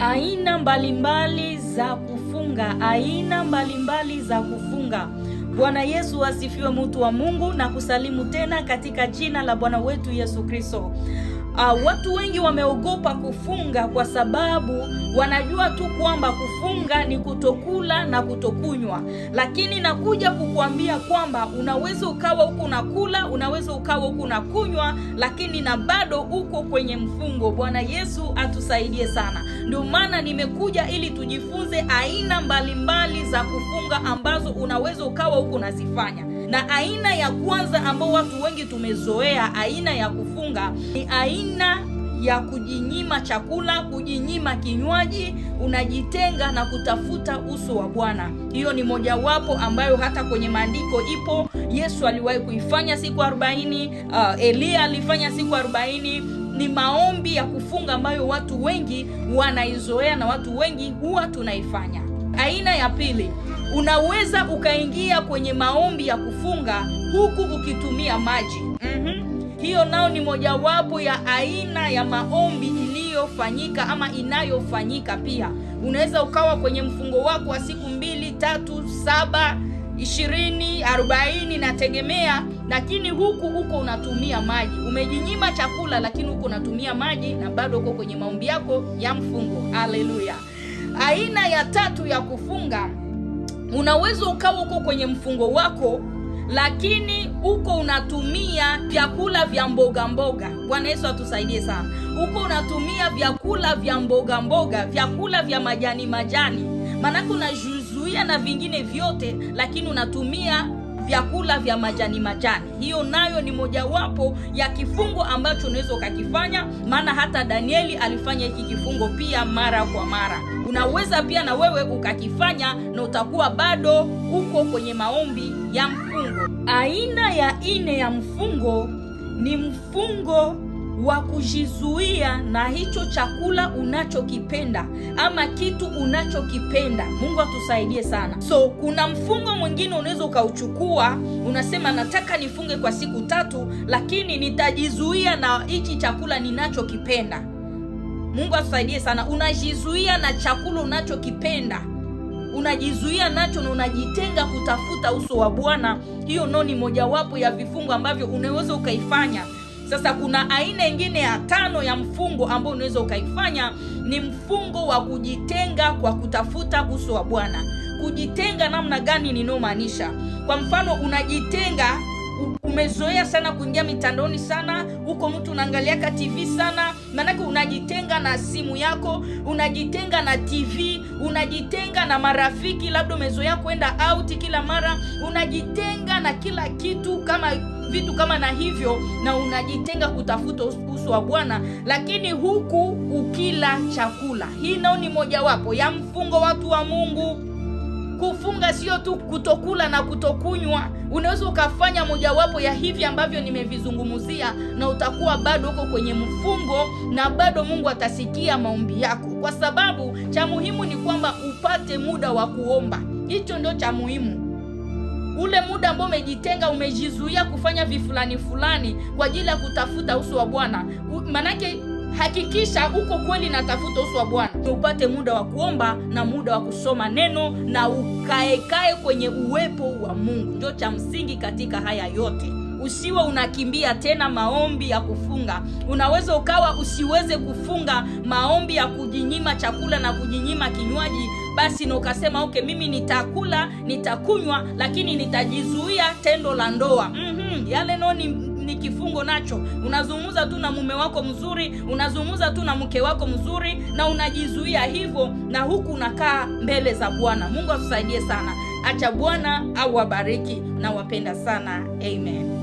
Aina mbalimbali za kufunga, aina mbalimbali za kufunga. Bwana Yesu asifiwe, mtu wa Mungu, na kusalimu tena katika jina la Bwana wetu Yesu Kristo. Watu wengi wameogopa kufunga kwa sababu wanajua tu kwamba kufunga ni kutokula na kutokunywa. Lakini nakuja kukuambia kwamba unaweza ukawa huko unakula, unaweza ukawa huko unakunywa, lakini na bado uko kwenye mfungo. Bwana Yesu atusaidie sana. Ndio maana nimekuja ili tujifunze aina mbalimbali za kufunga ambazo unaweza ukawa huko unazifanya. Na aina ya kwanza ambao watu wengi tumezoea aina ya kufunga ni aina ya kujinyima chakula, kujinyima kinywaji, unajitenga na kutafuta uso wa Bwana. Hiyo ni mojawapo ambayo hata kwenye maandiko ipo. Yesu aliwahi kuifanya siku 40, Elia alifanya siku 40. Ni maombi ya kufunga ambayo watu wengi wanaizoea na watu wengi huwa tunaifanya. Aina ya pili, unaweza ukaingia kwenye maombi ya kufunga huku ukitumia maji. Hiyo nao ni mojawapo ya aina ya maombi iliyofanyika ama inayofanyika pia. Unaweza ukawa kwenye mfungo wako wa siku 2, 3, 7, 20, 40 nategemea, lakini huku unatumia maji. Umejinyima chakula lakini huku unatumia maji na bado uko kwenye maombi yako ya mfungo. Haleluya. Aina ya tatu ya kufunga, unaweza ukawa uko kwenye mfungo wako lakini uko unatumia vyakula vya mboga mboga. Bwana Yesu atusaidie sana. Uko unatumia vyakula vya mboga mboga, vyakula vya majani. Maana unajizuia na vingine vyote lakini unatumia vyakula vya majani. Hiyo nayo ni mojawapo ya kifungo ambacho unaweza ukakifanya, maana hata Danieli alifanya hiki kifungo pia mara kwa mara. Unaweza pia na wewe ukakifanya na utakuwa bado uko kwenye maombi ya mfungo. Aina ya 4 ya mfungo ni mfungo wa kujizuia na hicho chakula unachokipenda ama kitu unachokipenda. Mungu atusaidie sana. So kuna mfungo mwingine unaweza ukauchukua, unasema nataka nifunge kwa siku 3 lakini nitajizuia na hichi chakula ninachokipenda. Mungu atusaidie sana. Unajizuia na chakula unachokipenda, unajizuia nacho na unajitenga kutafuta uso wa Bwana. Hiyo ndio ni mojawapo ya vifungo ambavyo unaweza ukaifanya. Sasa kuna aina nyingine ya 5 ya mfungo ambao unaweza ukaifanya, ni mfungo wa kujitenga kwa kutafuta uso wa Bwana. Kujitenga namna gani ninamaanisha? Kwa mfano unajitenga, umezoea sana kuingia mitandaoni sana, uko mtu unaangalia TV sana, maana unajitenga na simu yako, unajitenga na TV, unajitenga na marafiki, labda umezoea kwenda out kila mara, unajitenga na kila kitu kama vitu kama na hivyo, na unajitenga kutafuta uso wa Bwana lakini huku ukila chakula. Hii nao ni mojawapo ya mfungo, watu wa Mungu. Kufunga sio tu kutokula na kutokunywa. Unaweza ukafanya mojawapo ya hivi ambavyo nimevizungumzia na utakuwa bado uko kwenye mfungo na bado Mungu atasikia maombi yako, kwa sababu cha muhimu ni kwamba upate muda wa kuomba. Hicho ndio cha muhimu. Ule muda ambao umejitenga, umejizuia kufanya fulani kwa ajili ya kutafuta uso wa Bwana. Manake hakikisha uko kweli na tafuta uso wa Bwana. Upate muda wa kuomba na muda wa kusoma neno na ukae kwenye uwepo wa Mungu. Ndio cha msingi katika haya yote. Usiwe unakimbia tena maombi ya kufunga. Unaweza ukawa usiweze kufunga maombi ya kujinyima chakula na kujinyima kinywaji, basi na ukasema okay, mimi nitakula, nitakunywa lakini nitajizuia tendo la ndoa. Yale no ni kifungo nacho. Unazungumza tu na mume wako mzuri, unazungumza tu na mke wako mzuri na unajizuia hivyo, na huku unakaa mbele za Bwana. Mungu atusaidie sana. Acha Bwana awabariki na wapenda sana. Amen.